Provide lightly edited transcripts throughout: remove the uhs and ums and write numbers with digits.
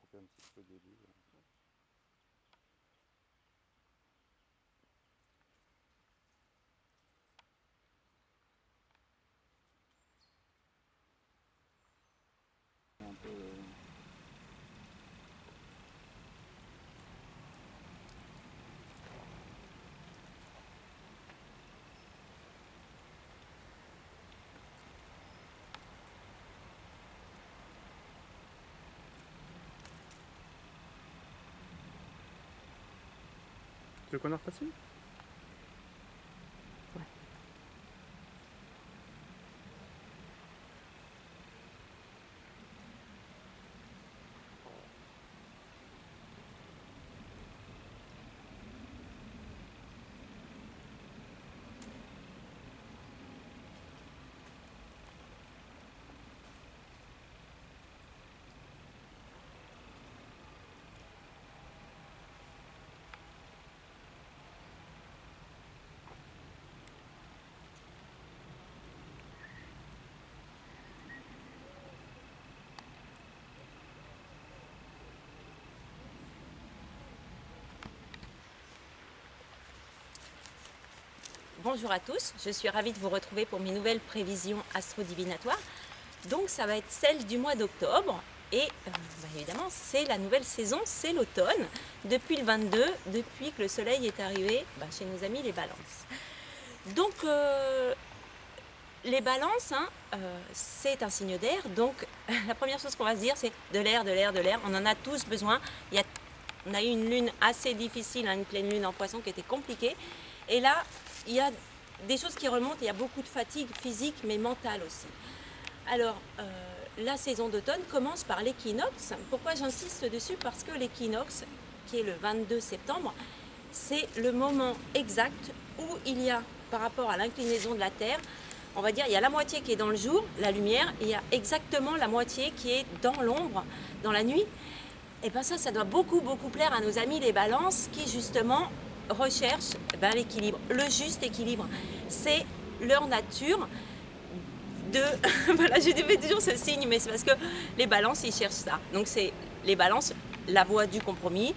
couper un petit peu au début. Un peu, Tu veux qu'on en refasse une? Bonjour à tous, je suis ravie de vous retrouver pour mes nouvelles prévisions astro-divinatoires. Donc ça va être celle du mois d'octobre et évidemment c'est la nouvelle saison, c'est l'automne, depuis le 22, depuis que le soleil est arrivé chez nos amis les balances. Donc les balances, c'est un signe d'air, donc la première chose qu'on va se dire c'est de l'air, de l'air, de l'air, on en a tous besoin. On a eu une lune assez difficile, une pleine lune en poisson qui était compliquée, et là il y a des choses qui remontent, il y a beaucoup de fatigue physique mais mentale aussi. Alors, la saison d'automne commence par l'équinoxe. Pourquoi j'insiste dessus? Parce que l'équinoxe, qui est le 22 septembre, c'est le moment exact où il y a, par rapport à l'inclinaison de la Terre, on va dire, il y a la moitié qui est dans le jour, la lumière, et il y a exactement la moitié qui est dans l'ombre, dans la nuit. Et bien ça doit beaucoup plaire à nos amis les balances qui, justement, recherchent l'équilibre, le juste équilibre. C'est leur nature de... voilà, je fais toujours ce signe, mais c'est parce que les balances, ils cherchent ça. Donc c'est les balances, la voie du compromis,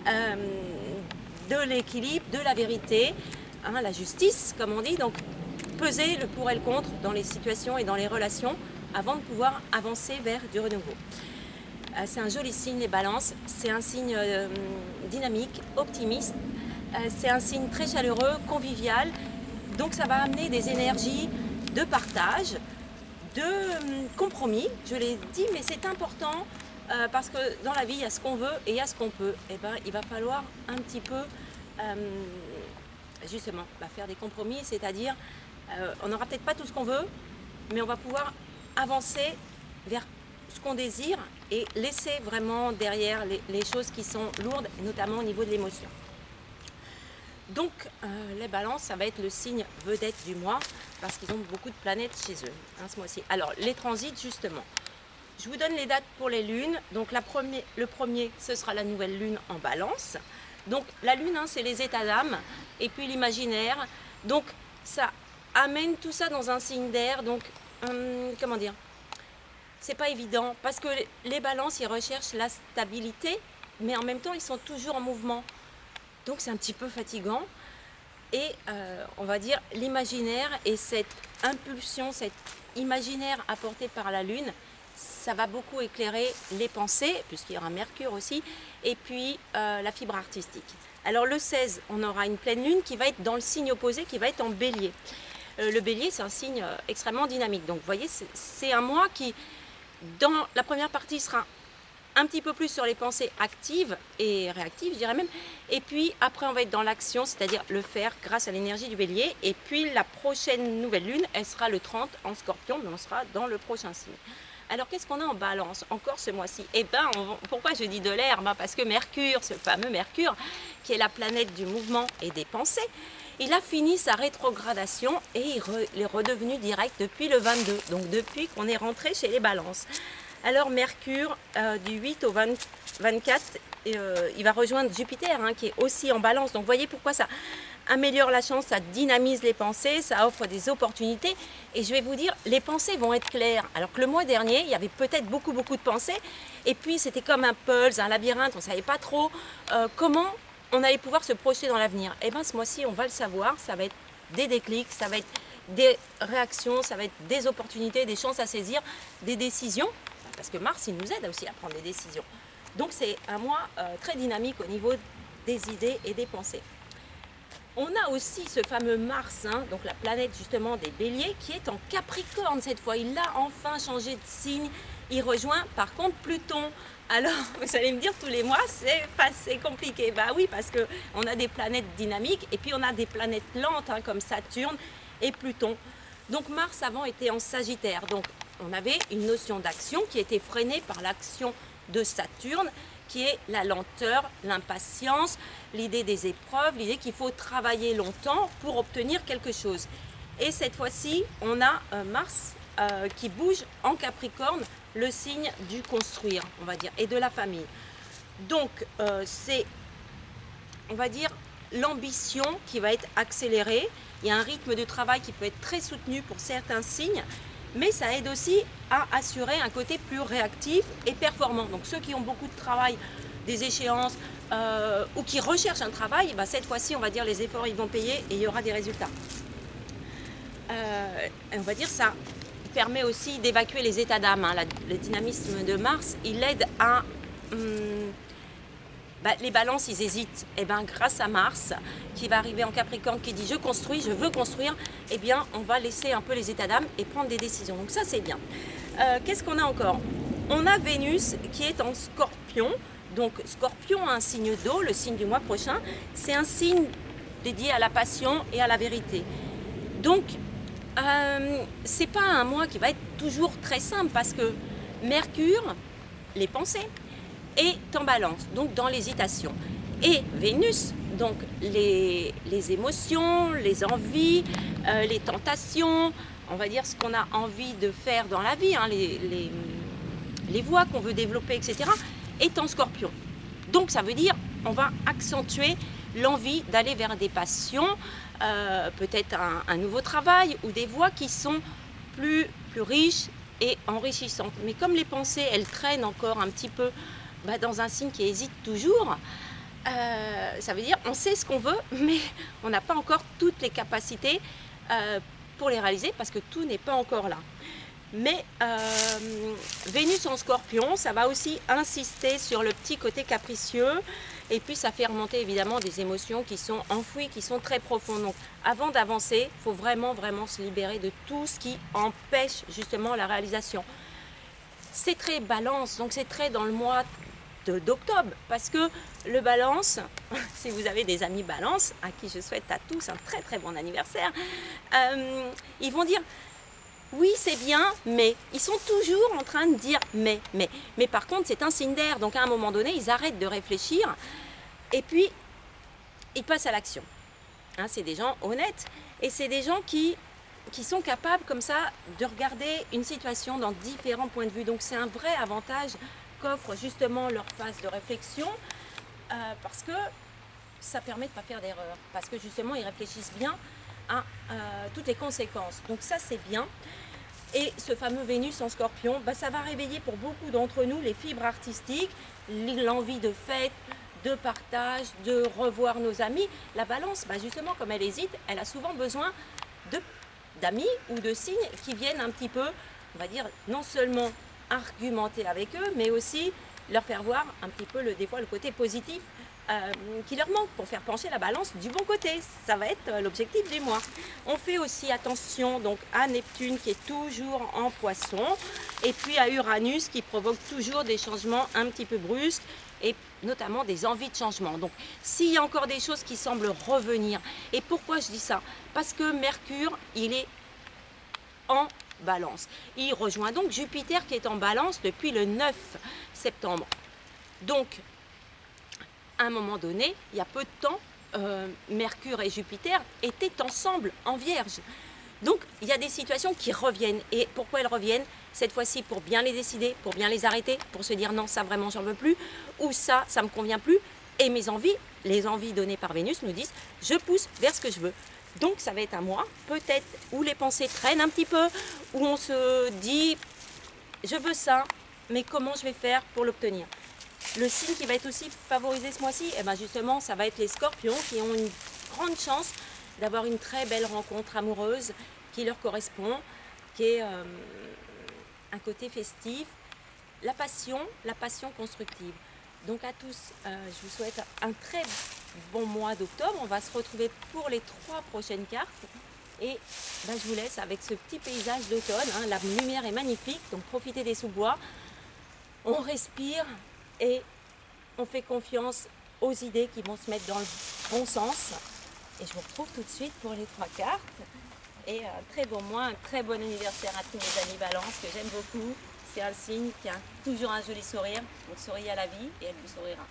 de l'équilibre, de la vérité, la justice, comme on dit. Donc peser le pour et le contre dans les situations et dans les relations avant de pouvoir avancer vers du renouveau. C'est un joli signe, les balances. C'est un signe dynamique, optimiste. C'est un signe très chaleureux, convivial. Donc ça va amener des énergies de partage, de compromis. Je l'ai dit, mais c'est important parce que dans la vie, il y a ce qu'on veut et il y a ce qu'on peut. Et il va falloir un petit peu, justement, faire des compromis. C'est-à-dire, on n'aura peut-être pas tout ce qu'on veut, mais on va pouvoir avancer vers ce qu'on désire et laisser vraiment derrière les choses qui sont lourdes, notamment au niveau de l'émotion. Donc les balances, ça va être le signe vedette du mois parce qu'ils ont beaucoup de planètes chez eux ce mois-ci. Alors les transits, justement, je vous donne les dates pour les lunes. Donc le premier, ce sera la nouvelle lune en balance. Donc la lune, c'est les états d'âme et puis l'imaginaire. Donc ça amène tout ça dans un signe d'air. Donc comment dire, c'est pas évident parce que les balances, ils recherchent la stabilité, mais en même temps, ils sont toujours en mouvement. Donc c'est un petit peu fatigant et on va dire l'imaginaire et cette impulsion, cet imaginaire apporté par la Lune, ça va beaucoup éclairer les pensées, puisqu'il y aura Mercure aussi, et puis la fibre artistique. Alors le 16, on aura une pleine Lune qui va être dans le signe opposé, qui va être en Bélier. Le Bélier, c'est un signe extrêmement dynamique. Donc vous voyez, c'est un mois qui, dans la première partie, sera un petit peu plus sur les pensées actives et réactives, je dirais même. Et puis après, on va être dans l'action, c'est-à-dire le faire grâce à l'énergie du Bélier. Et puis la prochaine nouvelle lune, elle sera le 30 en Scorpion, mais on sera dans le prochain signe. Alors qu'est-ce qu'on a en balance encore ce mois-ci? Eh bien, pourquoi je dis de l'air? Parce que Mercure, ce fameux Mercure, qui est la planète du mouvement et des pensées, il a fini sa rétrogradation et il est redevenu direct depuis le 22, donc depuis qu'on est rentré chez les balances. Alors Mercure, du 8 au 24, il va rejoindre Jupiter, qui est aussi en balance. Donc vous voyez pourquoi ça améliore la chance, ça dynamise les pensées, ça offre des opportunités. Et je vais vous dire, les pensées vont être claires. Alors que le mois dernier, il y avait peut-être beaucoup de pensées. Et puis, c'était comme un puzzle, un labyrinthe. On ne savait pas trop comment on allait pouvoir se projeter dans l'avenir. Et bien, ce mois-ci, on va le savoir. Ça va être des déclics, ça va être des réactions, ça va être des opportunités, des chances à saisir, des décisions. Parce que Mars, il nous aide aussi à prendre des décisions. Donc, c'est un mois très dynamique au niveau des idées et des pensées. On a aussi ce fameux Mars, hein, donc la planète justement des Béliers, qui est en Capricorne cette fois. Il a enfin changé de signe. Il rejoint par contre Pluton. Alors, vous allez me dire tous les mois, c'est compliqué. Bah oui, parce qu'on a des planètes dynamiques et puis on a des planètes lentes, hein, comme Saturne et Pluton. Donc Mars avant était en Sagittaire. Donc on avait une notion d'action qui était freinée par l'action de Saturne, qui est la lenteur, l'impatience, l'idée des épreuves, l'idée qu'il faut travailler longtemps pour obtenir quelque chose. Et cette fois-ci, on a Mars qui bouge en Capricorne, le signe du construire, on va dire, et de la famille. Donc, c'est, on va dire, l'ambition qui va être accélérée. Il y a un rythme de travail qui peut être très soutenu pour certains signes, mais ça aide aussi à assurer un côté plus réactif et performant. Donc ceux qui ont beaucoup de travail, des échéances ou qui recherchent un travail, bah, cette fois-ci, on va dire les efforts ils vont payer et il y aura des résultats. On va dire ça permet aussi d'évacuer les états d'âme. Hein. Le dynamisme de Mars, il aide à... les balances, ils hésitent. Et bien, grâce à Mars, qui va arriver en Capricorne, qui dit « je construis, je veux construire », eh bien, on va laisser un peu les états d'âme et prendre des décisions. Donc ça, c'est bien. Qu'est-ce qu'on a encore? On a Vénus qui est en Scorpion. Donc, Scorpion a un signe d'eau, le signe du mois prochain. C'est un signe dédié à la passion et à la vérité. Donc, c'est pas un mois qui va être toujours très simple parce que Mercure, les pensées, est en balance, donc dans l'hésitation. Et Vénus, donc les émotions, les envies, les tentations, on va dire ce qu'on a envie de faire dans la vie, hein, les voies qu'on veut développer, etc., est en Scorpion. Donc ça veut dire on va accentuer l'envie d'aller vers des passions, peut-être un nouveau travail ou des voies qui sont plus riches et enrichissantes. Mais comme les pensées, elles traînent encore un petit peu dans un signe qui hésite toujours, ça veut dire on sait ce qu'on veut, mais on n'a pas encore toutes les capacités pour les réaliser parce que tout n'est pas encore là. Mais Vénus en Scorpion, ça va aussi insister sur le petit côté capricieux et puis ça fait remonter évidemment des émotions qui sont enfouies, qui sont très profondes. Donc avant d'avancer, il faut vraiment se libérer de tout ce qui empêche justement la réalisation. C'est très balance, donc c'est très dans le mois d'octobre parce que le balance, si vous avez des amis balance, à qui je souhaite à tous un très bon anniversaire, ils vont dire oui c'est bien, mais ils sont toujours en train de dire mais par contre c'est un signe d'air, donc à un moment donné ils arrêtent de réfléchir et puis ils passent à l'action. Hein, c'est des gens honnêtes et c'est des gens qui sont capables comme ça de regarder une situation dans différents points de vue. Donc c'est un vrai avantage qu'offre justement leur phase de réflexion parce que ça permet de ne pas faire d'erreur, parce que justement ils réfléchissent bien à toutes les conséquences. Donc ça c'est bien. Et ce fameux Vénus en Scorpion, ça va réveiller pour beaucoup d'entre nous les fibres artistiques, l'envie de fête, de partage, de revoir nos amis. La balance, justement comme elle hésite, elle a souvent besoin d'amis ou de signes qui viennent un petit peu, on va dire, non seulement argumenter avec eux, mais aussi leur faire voir un petit peu des fois le côté positif qui leur manque pour faire pencher la balance du bon côté. Ça va être l'objectif du mois. On fait aussi attention donc à Neptune qui est toujours en Poisson et puis à Uranus qui provoque toujours des changements un petit peu brusques et notamment des envies de changement. Donc s'il y a encore des choses qui semblent revenir, et pourquoi je dis ça? Parce que Mercure, il est en Balance. Il rejoint donc Jupiter qui est en Balance depuis le 9 septembre. Donc, à un moment donné, il y a peu de temps, Mercure et Jupiter étaient ensemble en Vierge. Donc, il y a des situations qui reviennent. Et pourquoi elles reviennent? Cette fois-ci, pour bien les décider, pour bien les arrêter, pour se dire non, ça vraiment, j'en veux plus, ou ça me convient plus. Et mes envies, les envies données par Vénus nous disent je pousse vers ce que je veux. Donc ça va être un mois, peut-être, où les pensées traînent un petit peu, où on se dit je veux ça, mais comment je vais faire pour l'obtenir? Le signe qui va être aussi favorisé ce mois-ci, eh ben justement, ça va être les scorpions qui ont une grande chance d'avoir une très belle rencontre amoureuse qui leur correspond, qui est un côté festif, la passion constructive. Donc à tous, je vous souhaite un très bon mois d'octobre. On va se retrouver pour les 3 prochaines cartes. Et ben, je vous laisse avec ce petit paysage d'automne. Hein. La lumière est magnifique, donc profitez des sous-bois. On respire et on fait confiance aux idées qui vont se mettre dans le bon sens. Et je vous retrouve tout de suite pour les 3 cartes. Et un très bon mois, un très bon anniversaire à tous mes amis Balance que j'aime beaucoup. C'est un signe qui a toujours un joli sourire. Donc souriez à la vie et elle vous sourira.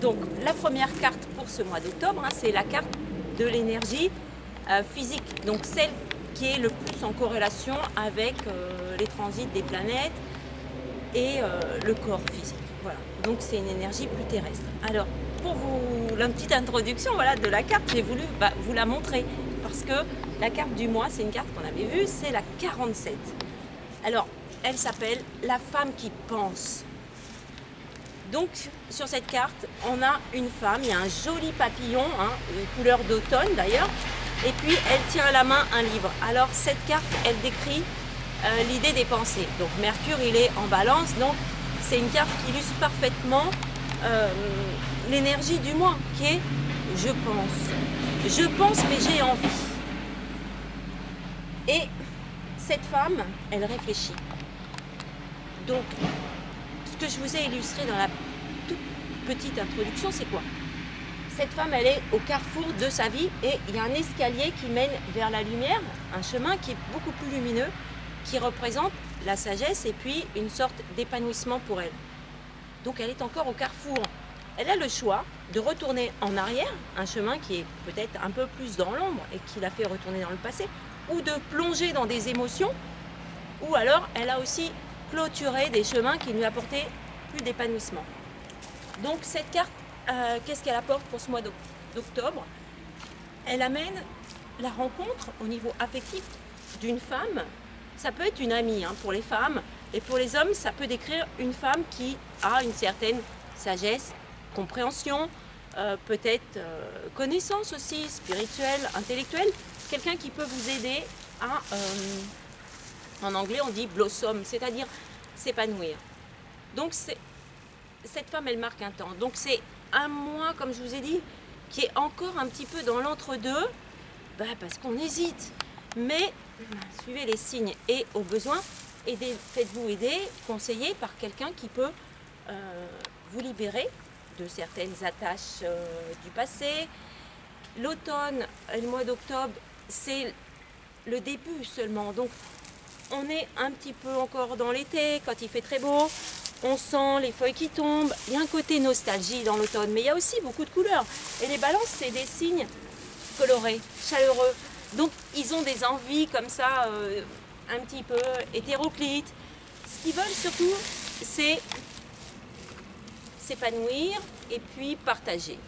Donc la première carte pour ce mois d'octobre, hein, c'est la carte de l'énergie physique, donc celle qui est le plus en corrélation avec les transits des planètes et le corps physique. Voilà. Donc c'est une énergie plus terrestre. Alors pour vous, la petite introduction voilà, de la carte, j'ai voulu vous la montrer parce que la carte du mois, c'est une carte qu'on avait vue, c'est la 47. Alors elle s'appelle la femme qui pense. Donc sur cette carte, on a une femme, il y a un joli papillon, hein, une couleur d'automne d'ailleurs, et puis elle tient à la main un livre. Alors cette carte, elle décrit l'idée des pensées. Donc Mercure, il est en balance, donc c'est une carte qui illustre parfaitement l'énergie du mois, qui est je pense. Je pense mais j'ai envie. Et cette femme, elle réfléchit. Donc ce que je vous ai illustré dans la toute petite introduction, c'est quoi? Cette femme, elle est au carrefour de sa vie et il y a un escalier qui mène vers la lumière, un chemin qui est beaucoup plus lumineux, qui représente la sagesse et puis une sorte d'épanouissement pour elle. Donc elle est encore au carrefour. Elle a le choix de retourner en arrière, un chemin qui est peut-être un peu plus dans l'ombre et qui l'a fait retourner dans le passé, ou de plonger dans des émotions, ou alors elle a aussi clôturé des chemins qui lui apportaient plus d'épanouissement. Donc cette carte, qu'est-ce qu'elle apporte pour ce mois d'octobre? Elle amène la rencontre au niveau affectif d'une femme. Ça peut être une amie hein, pour les femmes, et pour les hommes, ça peut décrire une femme qui a une certaine sagesse, compréhension, peut-être connaissance aussi, spirituelle, intellectuelle, quelqu'un qui peut vous aider à, en anglais on dit blossom, c'est-à-dire s'épanouir. Donc cette femme, elle marque un temps. Donc c'est un mois, comme je vous ai dit, qui est encore un petit peu dans l'entre-deux, parce qu'on hésite. Mais suivez les signes et au besoin, faites-vous aider, conseiller par quelqu'un qui peut vous libérer de certaines attaches du passé. L'automne et le mois d'octobre, c'est le début seulement. Donc on est un petit peu encore dans l'été, quand il fait très beau. On sent les feuilles qui tombent. Il y a un côté nostalgie dans l'automne, mais il y a aussi beaucoup de couleurs. Et les balances, c'est des signes colorés, chaleureux. Donc, ils ont des envies comme ça, un petit peu hétéroclites. Ce qu'ils veulent surtout, c'est s'épanouir et puis partager.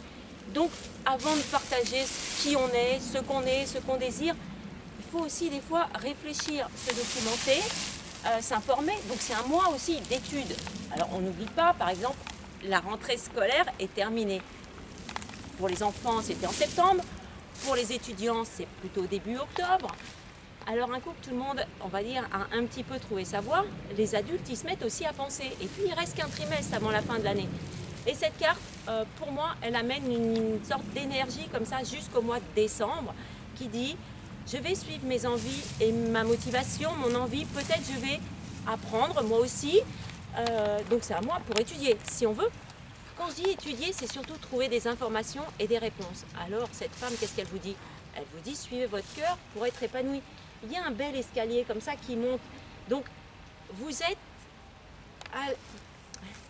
Donc, avant de partager qui on est, ce qu'on désire, il faut aussi des fois réfléchir, se documenter, s'informer. Donc c'est un mois aussi d'études. Alors on n'oublie pas, par exemple, la rentrée scolaire est terminée. Pour les enfants, c'était en septembre. Pour les étudiants, c'est plutôt début octobre. Alors un coup que tout le monde, on va dire, a un petit peu trouvé sa voie, les adultes, ils se mettent aussi à penser. Et puis il reste qu'un trimestre avant la fin de l'année. Et cette carte, pour moi, elle amène une sorte d'énergie comme ça jusqu'au mois de décembre qui dit je vais suivre mes envies et ma motivation, mon envie. Peut-être je vais apprendre moi aussi. Donc c'est à moi pour étudier, si on veut. Quand je dis étudier, c'est surtout trouver des informations et des réponses. Alors, cette femme, qu'est-ce qu'elle vous dit? Elle vous dit, suivez votre cœur pour être épanoui. Il y a un bel escalier comme ça qui monte. Donc, vous êtes,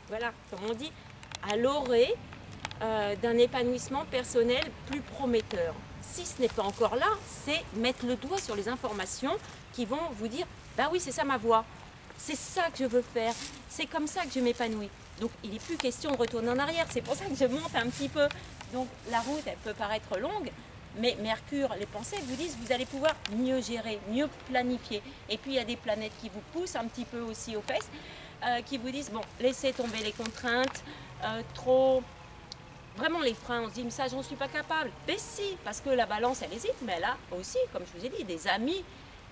voilà, comme on dit, à l'orée d'un épanouissement personnel plus prometteur. Si ce n'est pas encore là, c'est mettre le doigt sur les informations qui vont vous dire, bah oui, c'est ça ma voie, c'est ça que je veux faire, c'est comme ça que je m'épanouis. Donc il n'est plus question de retourner en arrière, c'est pour ça que je monte un petit peu. Donc la route, elle peut paraître longue, mais Mercure, les pensées vous disent, vous allez pouvoir mieux gérer, mieux planifier. Et puis il y a des planètes qui vous poussent un petit peu aussi aux fesses, qui vous disent, bon, laissez tomber les contraintes, vraiment les freins, on se dit, mais ça, j'en suis pas capable. Mais si, parce que la balance, elle hésite, mais elle a aussi, comme je vous ai dit, des amis,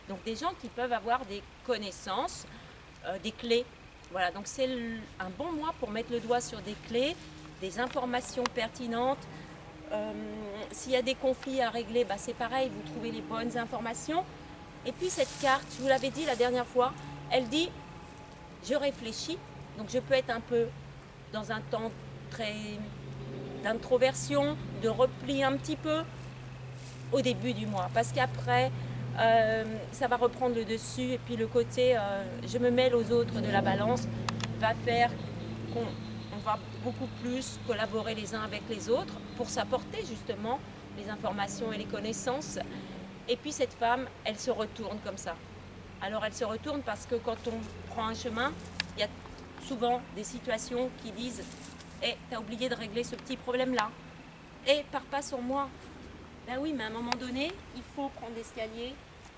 donc des gens qui peuvent avoir des connaissances, des clés. Voilà, donc c'est un bon mois pour mettre le doigt sur des clés, des informations pertinentes. S'il y a des conflits à régler, bah c'est pareil, vous trouvez les bonnes informations. Et puis cette carte, je vous l'avais dit la dernière fois, elle dit, je réfléchis, donc je peux être un peu dans un temps très d'introversion, de repli un petit peu au début du mois, parce qu'après ça va reprendre le dessus et puis le côté je me mêle aux autres de la balance va faire qu'on va beaucoup plus collaborer les uns avec les autres pour s'apporter justement les informations et les connaissances. Et puis cette femme, elle se retourne comme ça. Alors elle se retourne parce que quand on prend un chemin, il y a souvent des situations qui disent « t'as oublié de régler ce petit problème-là. Pars pas sur moi. » Ben oui, mais à un moment donné, il faut prendre l'escalier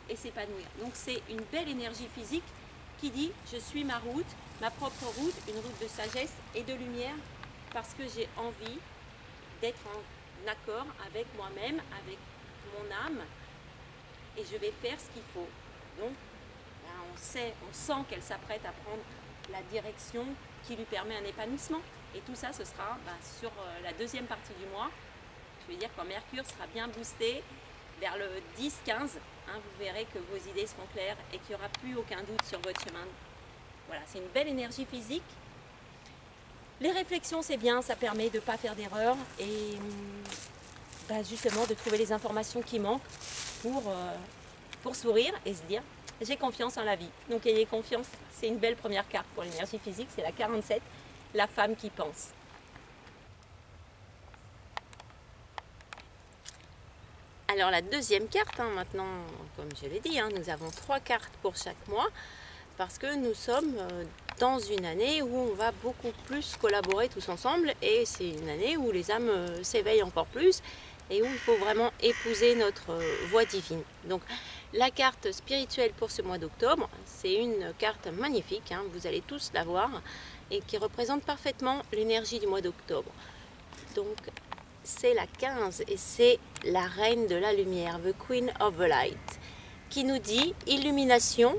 et s'épanouir. Donc c'est une belle énergie physique qui dit « je suis ma route, ma propre route, une route de sagesse et de lumière parce que j'ai envie d'être en accord avec moi-même, avec mon âme et je vais faire ce qu'il faut. » Donc ben, on sent qu'elle s'apprête à prendre la direction qui lui permet un épanouissement. Et tout ça, ce sera sur la deuxième partie du mois. Je veux dire quand Mercure sera bien boosté vers le 10-15, vous verrez que vos idées seront claires et qu'il n'y aura plus aucun doute sur votre chemin. Voilà, c'est une belle énergie physique. Les réflexions, c'est bien, ça permet de ne pas faire d'erreurs et justement de trouver les informations qui manquent pour sourire et se dire j'ai confiance en la vie. Donc ayez confiance, c'est une belle première carte pour l'énergie physique, c'est la 47, la femme qui pense. Alors la deuxième carte, maintenant, comme je l'ai dit, nous avons 3 cartes pour chaque mois parce que nous sommes dans une année où on va beaucoup plus collaborer tous ensemble et c'est une année où les âmes s'éveillent encore plus et où il faut vraiment épouser notre voie divine. Donc la carte spirituelle pour ce mois d'octobre, c'est une carte magnifique, vous allez tous la voir et qui représente parfaitement l'énergie du mois d'octobre. Donc c'est la 15 et c'est la reine de la lumière, the Queen of the Light, qui nous dit illumination,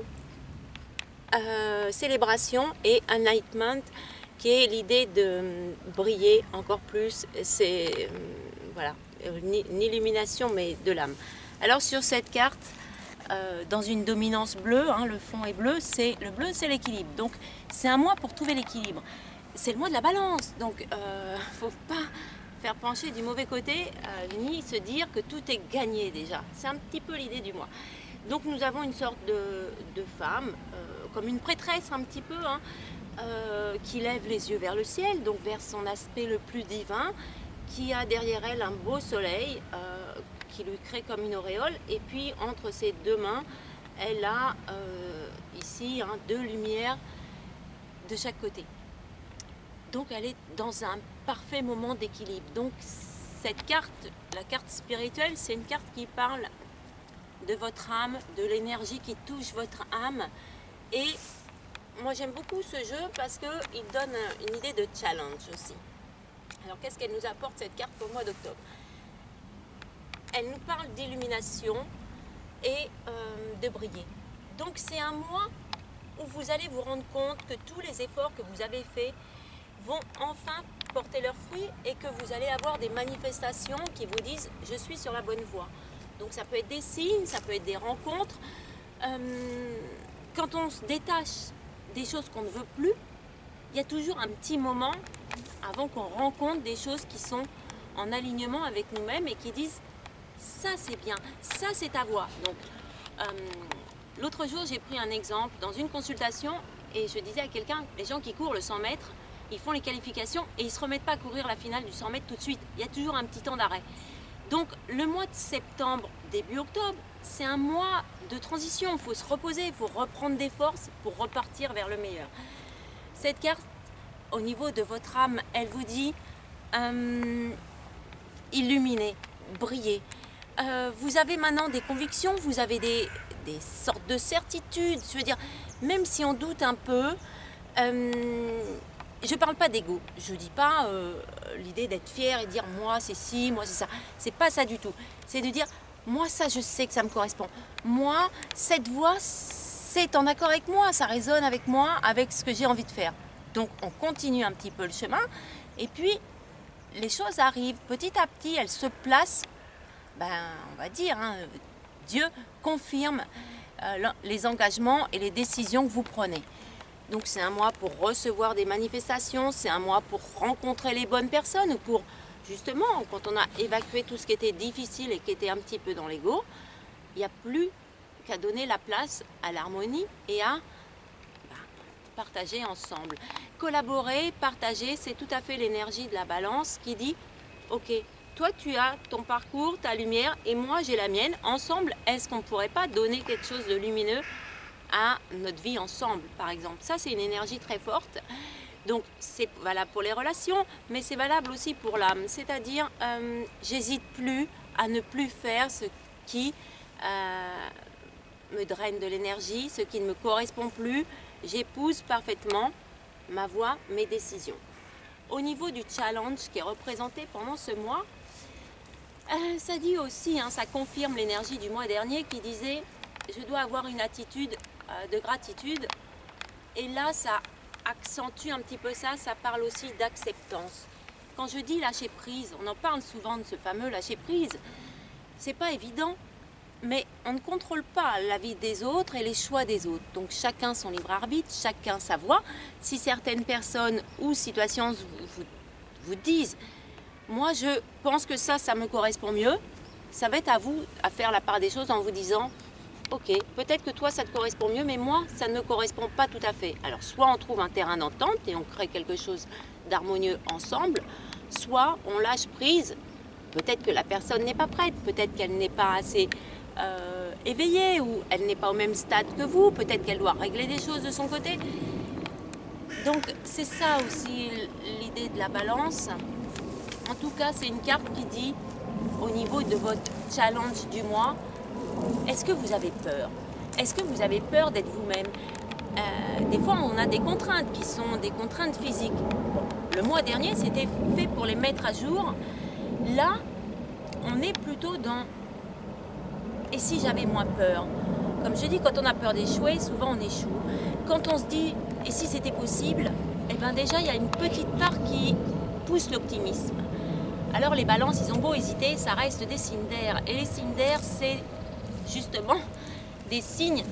célébration et enlightenment, qui est l'idée de briller encore plus. C'est voilà, une illumination mais de l'âme. Alors sur cette carte, dans une dominance bleue, le fond est bleu, le bleu c'est l'équilibre. Donc c'est un mois pour trouver l'équilibre. C'est le mois de la balance, donc faut pas faire pencher du mauvais côté, ni se dire que tout est gagné déjà. C'est un petit peu l'idée du mois. Donc nous avons une sorte de femme, comme une prêtresse un petit peu, qui lève les yeux vers le ciel, donc vers son aspect le plus divin, qui a derrière elle un beau soleil qui lui crée comme une auréole, et puis entre ses deux mains, elle a ici 2 lumières de chaque côté. Donc elle est dans un parfait moment d'équilibre. Donc cette carte, la carte spirituelle, c'est une carte qui parle de votre âme, de l'énergie qui touche votre âme. Et moi j'aime beaucoup ce jeu parce qu'il donne une idée de challenge aussi. Alors qu'est-ce qu'elle nous apporte cette carte pour le mois d'octobre? Elle nous parle d'illumination et de briller. Donc c'est un mois où vous allez vous rendre compte que tous les efforts que vous avez faits vont enfin porter leurs fruits et que vous allez avoir des manifestations qui vous disent « je suis sur la bonne voie ». Donc ça peut être des signes, ça peut être des rencontres. Quand on se détache des choses qu'on ne veut plus, il y a toujours un petit moment, avant qu'on rencontre des choses qui sont en alignement avec nous-mêmes et qui disent ça c'est bien, ça c'est ta voie. Donc l'autre jour j'ai pris un exemple dans une consultation et je disais à quelqu'un, les gens qui courent le 100 mètres, ils font les qualifications et ils ne se remettent pas à courir la finale du 100 mètres tout de suite. Il y a toujours un petit temps d'arrêt. Donc le mois de septembre, début octobre, c'est un mois de transition. Il faut se reposer, il faut reprendre des forces pour repartir vers le meilleur. Cette carte, au niveau de votre âme, elle vous dit illuminez, brillez. Vous avez maintenant des convictions, vous avez des sortes de certitudes. Je veux dire, même si on doute un peu, je ne parle pas d'ego. Je ne dis pas l'idée d'être fier et dire moi c'est ci, moi c'est ça. C'est pas ça du tout. C'est de dire moi ça je sais que ça me correspond. Moi cette voix c'est en accord avec moi, ça résonne avec moi, avec ce que j'ai envie de faire. Donc on continue un petit peu le chemin et puis les choses arrivent petit à petit, elles se placent. On va dire, Dieu confirme les engagements et les décisions que vous prenez. Donc c'est un mois pour recevoir des manifestations, c'est un mois pour rencontrer les bonnes personnes ou pour justement, quand on a évacué tout ce qui était difficile et qui était un petit peu dans l'ego, il n'y a plus qu'à donner la place à l'harmonie et à partager ensemble. Collaborer, partager, c'est tout à fait l'énergie de la balance qui dit ok, toi tu as ton parcours, ta lumière et moi j'ai la mienne. Ensemble, est-ce qu'on ne pourrait pas donner quelque chose de lumineux à notre vie ensemble, par exemple? Ça, c'est une énergie très forte. Donc, c'est valable pour les relations, mais c'est valable aussi pour l'âme. C'est-à-dire, j'hésite plus à ne plus faire ce qui me draine de l'énergie, ce qui ne me correspond plus. J'épouse parfaitement ma voix, mes décisions. Au niveau du challenge qui est représenté pendant ce mois, ça dit aussi, ça confirme l'énergie du mois dernier qui disait je dois avoir une attitude de gratitude. Et là, ça accentue un petit peu ça, ça parle aussi d'acceptance. Quand je dis lâcher prise, on en parle souvent de ce fameux lâcher prise. C'est pas évident, mais on ne contrôle pas la vie des autres et les choix des autres. Donc chacun son libre arbitre, chacun sa voix. Si certaines personnes ou situations vous disent moi je pense que ça me correspond mieux, ça va être à vous à faire la part des choses en vous disant ok, peut-être que toi ça te correspond mieux, mais moi ça ne me correspond pas tout à fait. Alors soit on trouve un terrain d'entente et on crée quelque chose d'harmonieux ensemble, soit on lâche prise. Peut-être que la personne n'est pas prête, peut-être qu'elle n'est pas assez éveillée ou elle n'est pas au même stade que vous, peut-être qu'elle doit régler des choses de son côté. Donc c'est ça aussi l'idée de la balance. En tout cas, c'est une carte qui dit au niveau de votre challenge du mois, est-ce que vous avez peur? Est-ce que vous avez peur d'être vous-même? Des fois, on a des contraintes qui sont des contraintes physiques. Le mois dernier, c'était fait pour les mettre à jour. Là, on est plutôt dans « et si j'avais moins peur ?» Comme je dis, quand on a peur d'échouer, souvent on échoue. Quand on se dit « et si c'était possible ?» Eh bien déjà, il y a une petite part qui pousse l'optimisme. Alors les balances, ils ont beau hésiter, ça reste des signes d'air. Et les signes d'air, c'est justement des signes,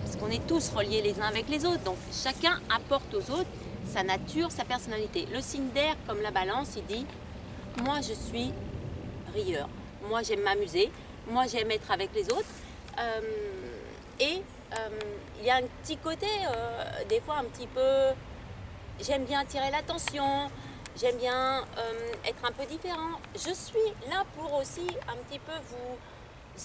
parce qu'on est tous reliés les uns avec les autres. Donc chacun apporte aux autres sa nature, sa personnalité. Le signe d'air, comme la balance, il dit « moi je suis rieur, moi j'aime m'amuser, moi j'aime être avec les autres. » Il y a un petit côté, des fois un petit peu, j'aime bien attirer l'attention, j'aime bien être un peu différent. Je suis là pour aussi un petit peu vous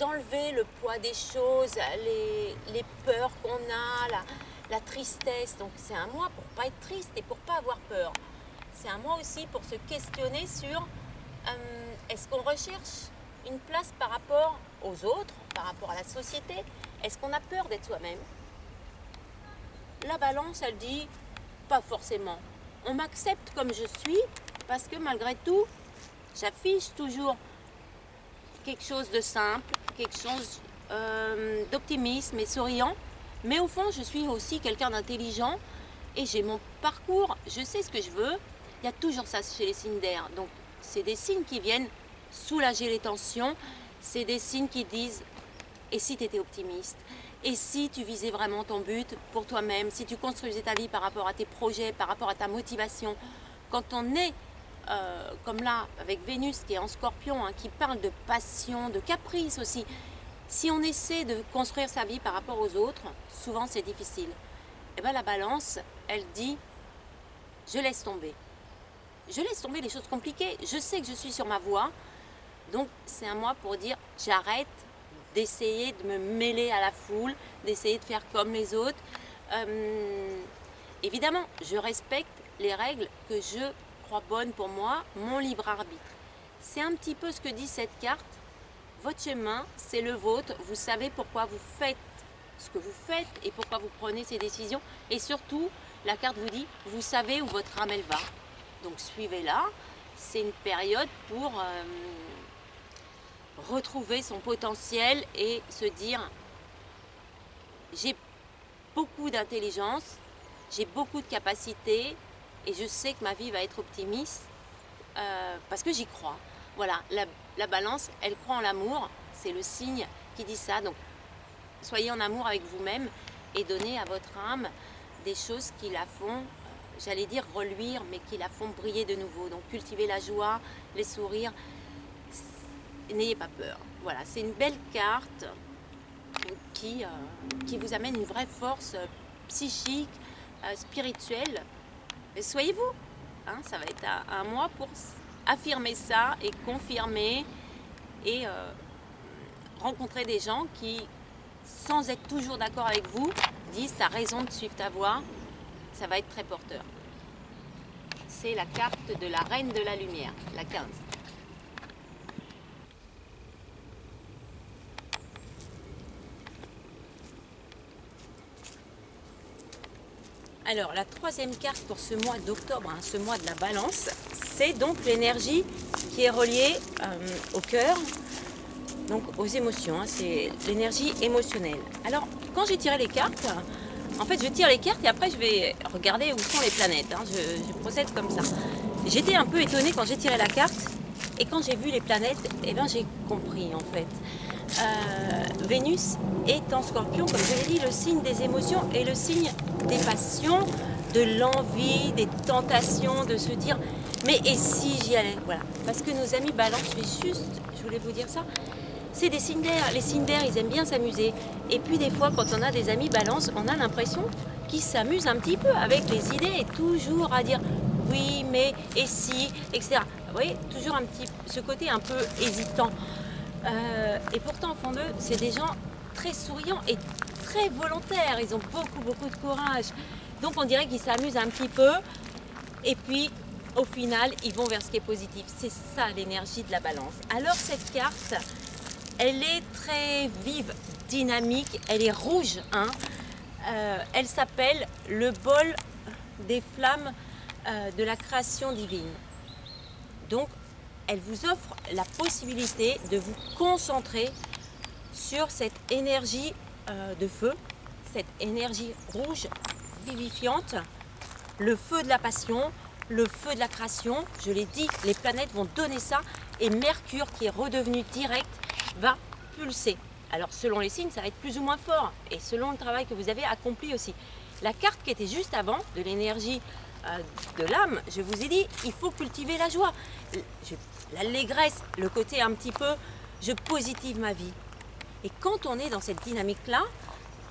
enlever le poids des choses, les peurs qu'on a, la tristesse. Donc c'est un mois pour pas être triste et pour pas avoir peur. C'est un mois aussi pour se questionner sur est-ce qu'on recherche une place par rapport aux autres, par rapport à la société? Est-ce qu'on a peur d'être soi-même? La balance, elle dit pas forcément. On m'accepte comme je suis parce que malgré tout, j'affiche toujours quelque chose de simple, quelque chose d'optimisme et souriant. Mais au fond, je suis aussi quelqu'un d'intelligent et j'ai mon parcours, je sais ce que je veux. Il y a toujours ça chez les signes d'air. Donc, c'est des signes qui viennent soulager les tensions. C'est des signes qui disent « et si tu étais optimiste ?» Et si tu visais vraiment ton but pour toi-même, si tu construisais ta vie par rapport à tes projets, par rapport à ta motivation, quand on est comme là, avec Vénus qui est en Scorpion, hein, qui parle de passion, de caprice aussi. Si on essaie de construire sa vie par rapport aux autres, souvent c'est difficile. Et bien la Balance, elle dit, je laisse tomber. Je laisse tomber les choses compliquées. Je sais que je suis sur ma voie. Donc c'est à moi pour dire, j'arrête d'essayer de me mêler à la foule, d'essayer de faire comme les autres. Évidemment, je respecte les règles que je crois bonnes pour moi, mon libre arbitre. C'est un petit peu ce que dit cette carte. Votre chemin, c'est le vôtre. Vous savez pourquoi vous faites ce que vous faites et pourquoi vous prenez ces décisions. Et surtout, la carte vous dit, vous savez où votre âme elle va. Donc suivez-la. C'est une période pour retrouver son potentiel et se dire, j'ai beaucoup d'intelligence, j'ai beaucoup de capacités et je sais que ma vie va être optimiste parce que j'y crois. Voilà, la Balance, elle croit en l'amour, c'est le signe qui dit ça. Donc, soyez en amour avec vous-même et donnez à votre âme des choses qui la font, j'allais dire reluire, mais qui la font briller de nouveau. Donc, cultivez la joie, les sourires, n'ayez pas peur. Voilà, c'est une belle carte qui vous amène une vraie force psychique, spirituelle. Soyez-vous, hein, ça va être un mois pour affirmer ça et confirmer et rencontrer des gens qui, sans être toujours d'accord avec vous, disent tu as raison de suivre ta voie, ça va être très porteur. C'est la carte de la Reine de la Lumière, la 15. Alors, la troisième carte pour ce mois d'octobre, hein, ce mois de la Balance, c'est donc l'énergie qui est reliée au cœur, donc aux émotions, hein, c'est l'énergie émotionnelle. Alors, quand j'ai tiré les cartes, en fait, je tire les cartes et après, je vais regarder où sont les planètes. Hein, je procède comme ça. J'étais un peu étonnée quand j'ai tiré la carte et quand j'ai vu les planètes, eh ben, j'ai compris en fait. Vénus est en Scorpion, comme je l'ai dit, le signe des émotions et le signe des passions, de l'envie, des tentations, de se dire mais et si j'y allais, voilà. Parce que nos amis Balance, je voulais vous dire ça, c'est des signes d'air. Les signes d'air, ils aiment bien s'amuser. Et puis des fois, quand on a des amis Balance, on a l'impression qu'ils s'amusent un petit peu avec les idées et toujours à dire oui, mais et si, etc. Vous voyez, toujours ce côté un peu hésitant. Et pourtant, au fond d'eux, c'est des gens très souriants et très volontaires. Ils ont beaucoup de courage. Donc, on dirait qu'ils s'amusent un petit peu. Et puis, au final, ils vont vers ce qui est positif. C'est ça, l'énergie de la Balance. Alors, cette carte, elle est très vive, dynamique. Elle est rouge. Hein. Elle s'appelle le bol des flammes de la création divine. Donc, elle vous offre la possibilité de vous concentrer sur cette énergie de feu, cette énergie rouge vivifiante, le feu de la passion, le feu de la création. Je l'ai dit, les planètes vont donner ça et Mercure, qui est redevenu direct, va pulser. Alors selon les signes, ça va être plus ou moins fort et selon le travail que vous avez accompli aussi. La carte qui était juste avant, de l'énergie de l'âme, je vous ai dit, il faut cultiver la joie, l'allégresse, le côté un petit peu, je positive ma vie. Et quand on est dans cette dynamique-là,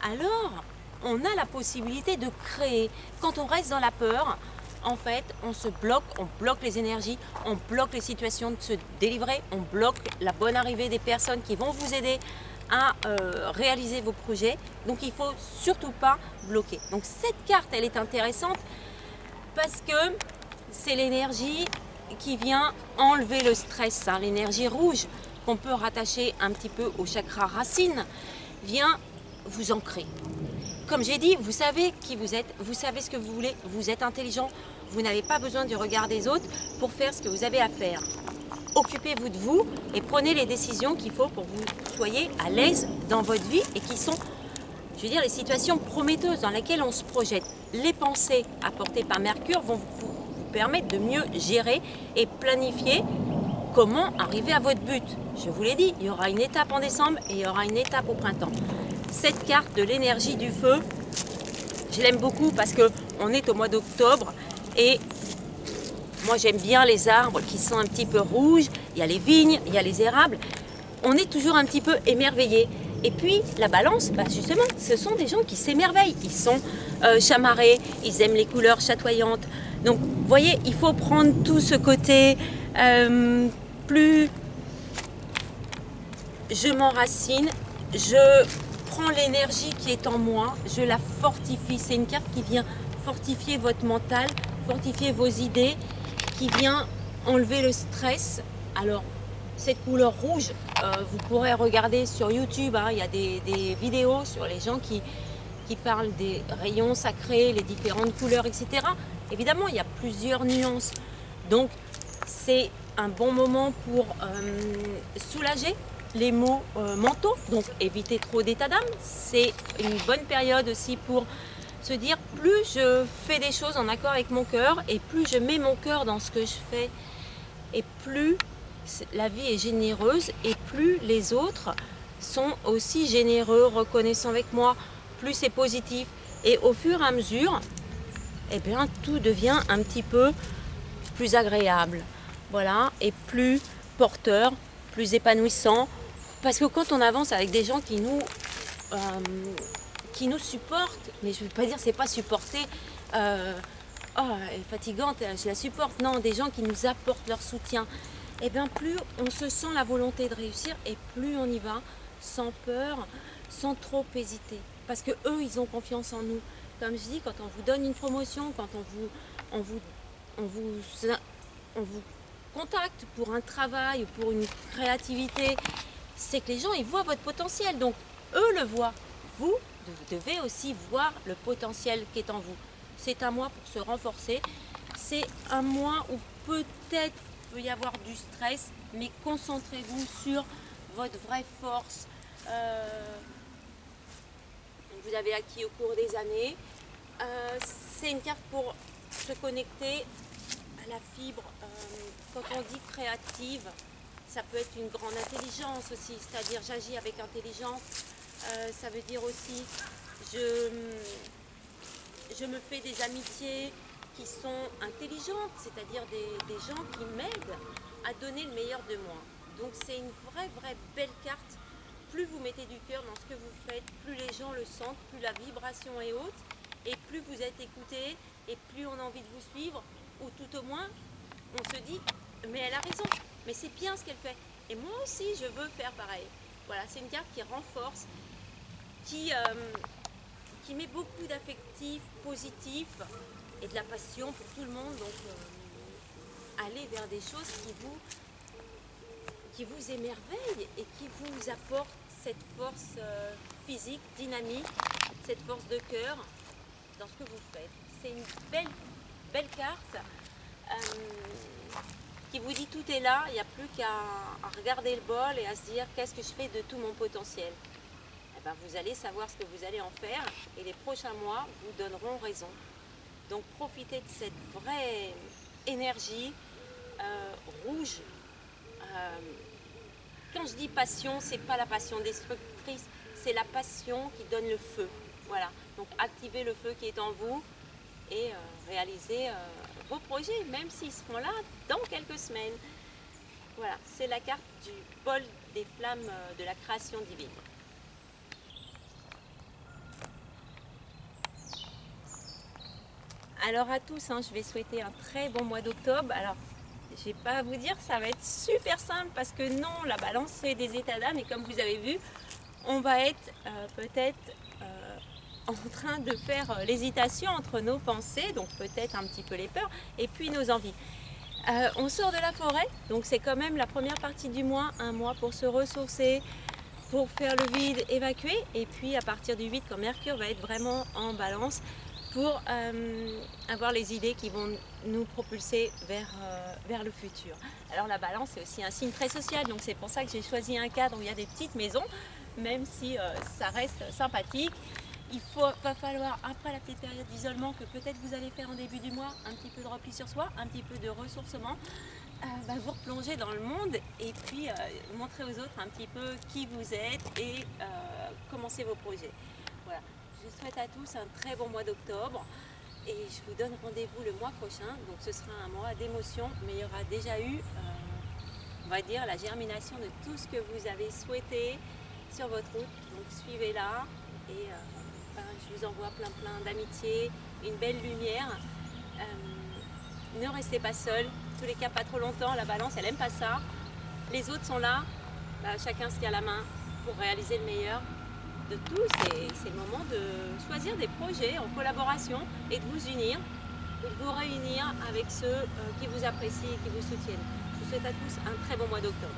alors on a la possibilité de créer. Quand on reste dans la peur, en fait, on se bloque, on bloque les énergies, on bloque les situations de se délivrer, on bloque la bonne arrivée des personnes qui vont vous aider à réaliser vos projets. Donc il ne faut surtout pas bloquer. Donc cette carte, elle est intéressante parce que c'est l'énergie qui vient enlever le stress. Hein. L'énergie rouge qu'on peut rattacher un petit peu au chakra racine vient vous ancrer. Comme j'ai dit, vous savez qui vous êtes, vous savez ce que vous voulez, vous êtes intelligent, vous n'avez pas besoin du regard des autres pour faire ce que vous avez à faire. Occupez-vous de vous et prenez les décisions qu'il faut pour que vous soyez à l'aise dans votre vie et qui sont, je veux dire, les situations prometteuses dans lesquelles on se projette. Les pensées apportées par Mercure vont vous permettre de mieux gérer et planifier comment arriver à votre but. Je vous l'ai dit, il y aura une étape en décembre et il y aura une étape au printemps. Cette carte de l'énergie du feu, je l'aime beaucoup parce qu'on est au mois d'octobre et Moi j'aime bien les arbres qui sont un petit peu rouges, il y a les vignes, il y a les érables. On est toujours un petit peu émerveillé. Et puis la balance, justement, ce sont des gens qui s'émerveillent. Ils sont chamarrés, ils aiment les couleurs chatoyantes. Donc vous voyez, il faut prendre tout ce côté plus... Je m'enracine, je prends l'énergie qui est en moi, je la fortifie. C'est une carte qui vient fortifier votre mental, fortifier vos idées, qui vient enlever le stress. Alors, cette couleur rouge, vous pourrez regarder sur YouTube, hein, il y a des vidéos sur les gens qui parlent des rayons sacrés, les différentes couleurs, etc. Évidemment, il y a plusieurs nuances. Donc, c'est un bon moment pour soulager les maux mentaux. Donc, éviter trop d'état d'âme. C'est une bonne période aussi pour se dire, plus je fais des choses en accord avec mon cœur et plus je mets mon cœur dans ce que je fais et plus la vie est généreuse et plus les autres sont aussi généreux, reconnaissants avec moi, plus c'est positif. Et au fur et à mesure, eh bien, tout devient un petit peu plus agréable. Voilà, et plus porteur, plus épanouissant. Parce que quand on avance avec des gens qui nous supportent, mais je ne veux pas dire c'est pas supporter, oh, elle est fatigante, je la supporte. Non, des gens qui nous apportent leur soutien. Et bien plus on se sent la volonté de réussir et plus on y va sans peur, sans trop hésiter. Parce que eux, ils ont confiance en nous. Comme je dis, quand on vous donne une promotion, quand on vous contacte pour un travail ou pour une créativité, c'est que les gens, ils voient votre potentiel. Donc, eux le voient. Vous devez aussi voir le potentiel qui est en vous. C'est un mois pour se renforcer. C'est un mois où peut-être peut y avoir du stress, mais concentrez-vous sur votre vraie force. Vous avez acquis au cours des années. C'est une carte pour se connecter à la fibre. Quand on dit créative, ça peut être une grande intelligence aussi, c'est-à-dire j'agis avec intelligence. Ça veut dire aussi je me fais des amitiés qui sont intelligentes, c'est-à-dire des gens qui m'aident à donner le meilleur de moi. Donc c'est une vraie belle carte. Plus vous mettez du cœur dans ce que vous faites, plus les gens le sentent, plus la vibration est haute et plus vous êtes écouté et plus on a envie de vous suivre, ou tout au moins on se dit mais elle a raison, mais c'est bien ce qu'elle fait et moi aussi je veux faire pareil. Voilà, c'est une carte qui renforce, qui met beaucoup d'affectifs positifs et de la passion pour tout le monde. Donc aller vers des choses qui vous émerveillent et qui vous apportent cette force physique, dynamique, cette force de cœur dans ce que vous faites. C'est une belle carte qui vous dit tout est là, il n'y a plus qu'à regarder le bol et à se dire qu'est-ce que je fais de tout mon potentiel. Et ben, vous allez savoir ce que vous allez en faire et les prochains mois vous donneront raison. Donc profitez de cette vraie énergie rouge. Quand je dis passion, c'est pas la passion destructrice, c'est la passion qui donne le feu. Voilà, donc activez le feu qui est en vous et réalisez vos projets, même s'ils seront là dans quelques semaines. Voilà, c'est la carte du bol des flammes de la création divine. Alors à tous, je vais souhaiter un très bon mois d'octobre. Alors, je ne vais pas vous dire, ça va être super simple parce que non, la balance c'est des états d'âme et comme vous avez vu, on va être peut-être en train de faire l'hésitation entre nos pensées, donc peut-être un petit peu les peurs, et puis nos envies. On sort de la forêt, donc c'est quand même la première partie du mois, un mois pour se ressourcer, pour faire le vide, évacuer, et puis à partir du 8, quand Mercure va être vraiment en balance, pour avoir les idées qui vont nous propulser vers le futur. Alors la balance c'est aussi un signe très social, donc c'est pour ça que j'ai choisi un cadre où il y a des petites maisons, même si ça reste sympathique. Il va falloir, après la petite période d'isolement que peut-être vous allez faire en début du mois, un petit peu de repli sur soi, un petit peu de ressourcement, vous replonger dans le monde et puis montrer aux autres un petit peu qui vous êtes et commencer vos projets. Voilà. Je souhaite à tous un très bon mois d'octobre Et je vous donne rendez-vous le mois prochain. Donc ce sera un mois d'émotion, mais il y aura déjà eu, on va dire, la germination de tout ce que vous avez souhaité sur votre route. Donc suivez-la et je vous envoie plein d'amitié, une belle lumière. Ne restez pas seul, en tous les cas pas trop longtemps, la balance elle aime pas ça. Les autres sont là, chacun se tient la main pour réaliser le meilleur de tout. C'est le moment de choisir des projets en collaboration et de vous unir, et de vous réunir avec ceux qui vous apprécient et qui vous soutiennent. Je vous souhaite à tous un très bon mois d'octobre.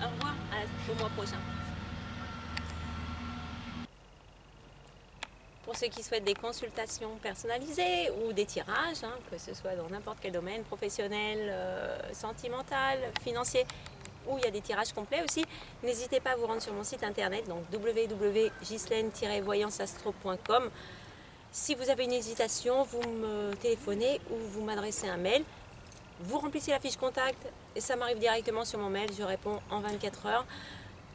Au revoir, au mois prochain. Pour ceux qui souhaitent des consultations personnalisées ou des tirages, que ce soit dans n'importe quel domaine, professionnel, sentimental, financier, où il y a des tirages complets aussi, n'hésitez pas à vous rendre sur mon site internet, donc www.ghislaine-voyanceastro.com. Si vous avez une hésitation, vous me téléphonez ou vous m'adressez un mail. Vous remplissez la fiche contact et ça m'arrive directement sur mon mail, je réponds en 24 heures.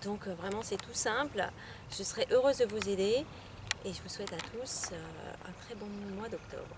Donc vraiment c'est tout simple, je serai heureuse de vous aider. Et je vous souhaite à tous un très bon mois d'octobre.